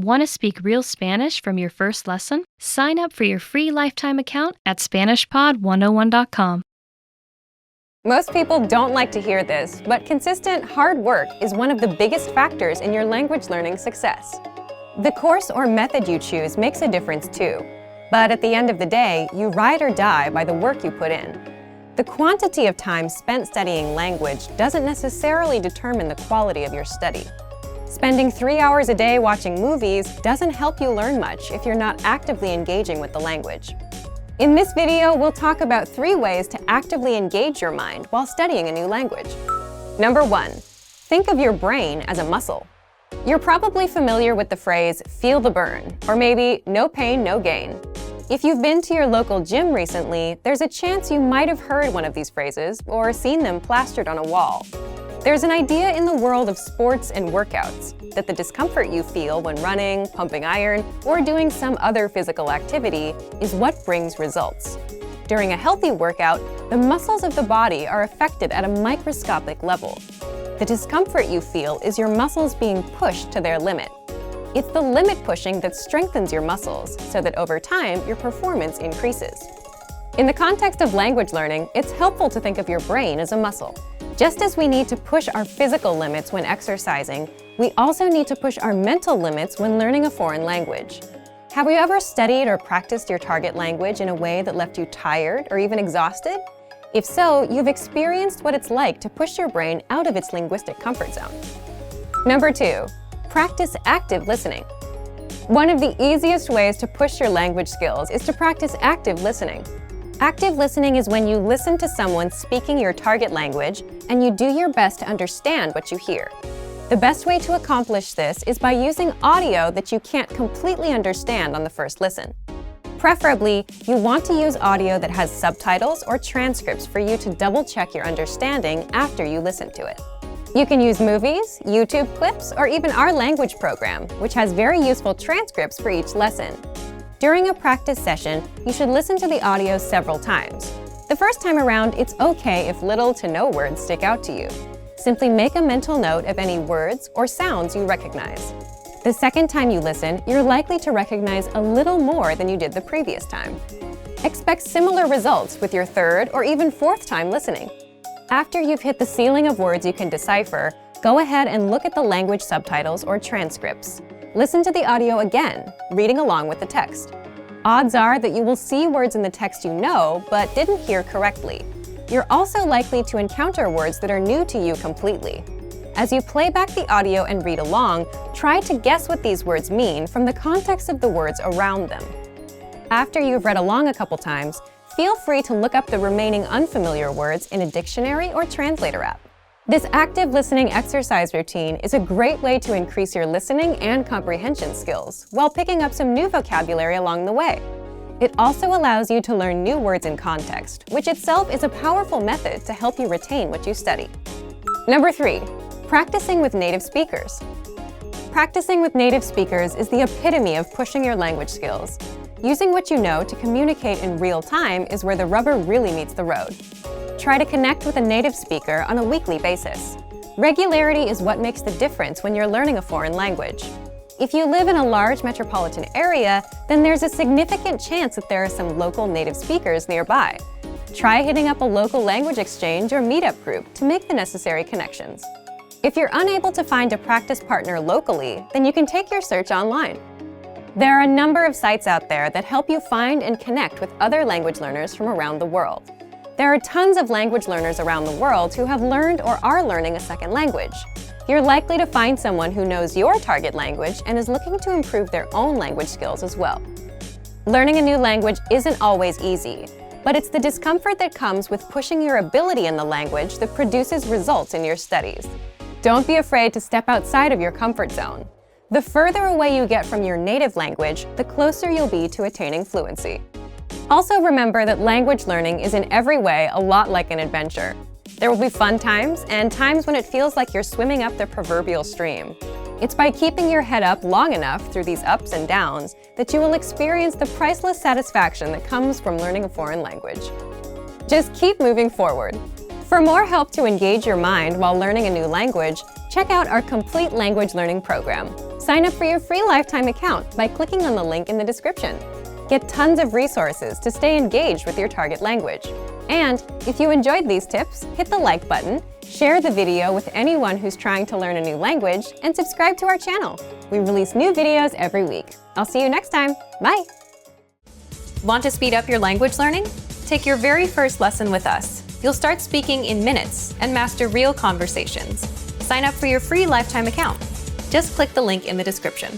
Want to speak real Spanish from your first lesson? Sign up for your free lifetime account at SpanishPod101.com. Most people don't like to hear this, but consistent, hard work is one of the biggest factors in your language learning success. The course or method you choose makes a difference too, but at the end of the day, you ride or die by the work you put in. The quantity of time spent studying language doesn't necessarily determine the quality of your study. Spending 3 hours a day watching movies doesn't help you learn much if you're not actively engaging with the language. In this video, we'll talk about 3 ways to actively engage your mind while studying a new language. Number 1, think of your brain as a muscle. You're probably familiar with the phrase, feel the burn, or maybe no pain, no gain. If you've been to your local gym recently, there's a chance you might have heard one of these phrases or seen them plastered on a wall. There's an idea in the world of sports and workouts that the discomfort you feel when running, pumping iron, or doing some other physical activity is what brings results. During a healthy workout, the muscles of the body are affected at a microscopic level. The discomfort you feel is your muscles being pushed to their limit. It's the limit pushing that strengthens your muscles so that over time, your performance increases. In the context of language learning, it's helpful to think of your brain as a muscle. Just as we need to push our physical limits when exercising, we also need to push our mental limits when learning a foreign language. Have you ever studied or practiced your target language in a way that left you tired or even exhausted? If so, you've experienced what it's like to push your brain out of its linguistic comfort zone. Number 2, practice active listening. One of the easiest ways to push your language skills is to practice active listening. Active listening is when you listen to someone speaking your target language and you do your best to understand what you hear. The best way to accomplish this is by using audio that you can't completely understand on the first listen. Preferably, you want to use audio that has subtitles or transcripts for you to double-check your understanding after you listen to it. You can use movies, YouTube clips, or even our language program, which has very useful transcripts for each lesson. During a practice session, you should listen to the audio several times. The first time around, it's okay if little to no words stick out to you. Simply make a mental note of any words or sounds you recognize. The second time you listen, you're likely to recognize a little more than you did the previous time. Expect similar results with your third or even fourth time listening. After you've hit the ceiling of words you can decipher, go ahead and look at the language subtitles or transcripts. Listen to the audio again, reading along with the text. Odds are that you will see words in the text you know but didn't hear correctly. You're also likely to encounter words that are new to you completely. As you play back the audio and read along, try to guess what these words mean from the context of the words around them. After you've read along a couple times, feel free to look up the remaining unfamiliar words in a dictionary or translator app. This active listening exercise routine is a great way to increase your listening and comprehension skills while picking up some new vocabulary along the way. It also allows you to learn new words in context, which itself is a powerful method to help you retain what you study. Number 3, practicing with native speakers. Practicing with native speakers is the epitome of pushing your language skills. Using what you know to communicate in real time is where the rubber really meets the road. Try to connect with a native speaker on a weekly basis. Regularity is what makes the difference when you're learning a foreign language. If you live in a large metropolitan area, then there's a significant chance that there are some local native speakers nearby. Try hitting up a local language exchange or meetup group to make the necessary connections. If you're unable to find a practice partner locally, then you can take your search online. There are a number of sites out there that help you find and connect with other language learners from around the world. There are tons of language learners around the world who have learned or are learning a second language. You're likely to find someone who knows your target language and is looking to improve their own language skills as well. Learning a new language isn't always easy, but it's the discomfort that comes with pushing your ability in the language that produces results in your studies. Don't be afraid to step outside of your comfort zone. The further away you get from your native language, the closer you'll be to attaining fluency. Also remember that language learning is in every way a lot like an adventure. There will be fun times and times when it feels like you're swimming up the proverbial stream. It's by keeping your head up long enough through these ups and downs that you will experience the priceless satisfaction that comes from learning a foreign language. Just keep moving forward. For more help to engage your mind while learning a new language, check out our complete language learning program. Sign up for your free lifetime account by clicking on the link in the description. Get tons of resources to stay engaged with your target language. And if you enjoyed these tips, hit the like button, share the video with anyone who's trying to learn a new language, and subscribe to our channel. We release new videos every week. I'll see you next time. Bye! Want to speed up your language learning? Take your very first lesson with us. You'll start speaking in minutes and master real conversations. Sign up for your free lifetime account. Just click the link in the description.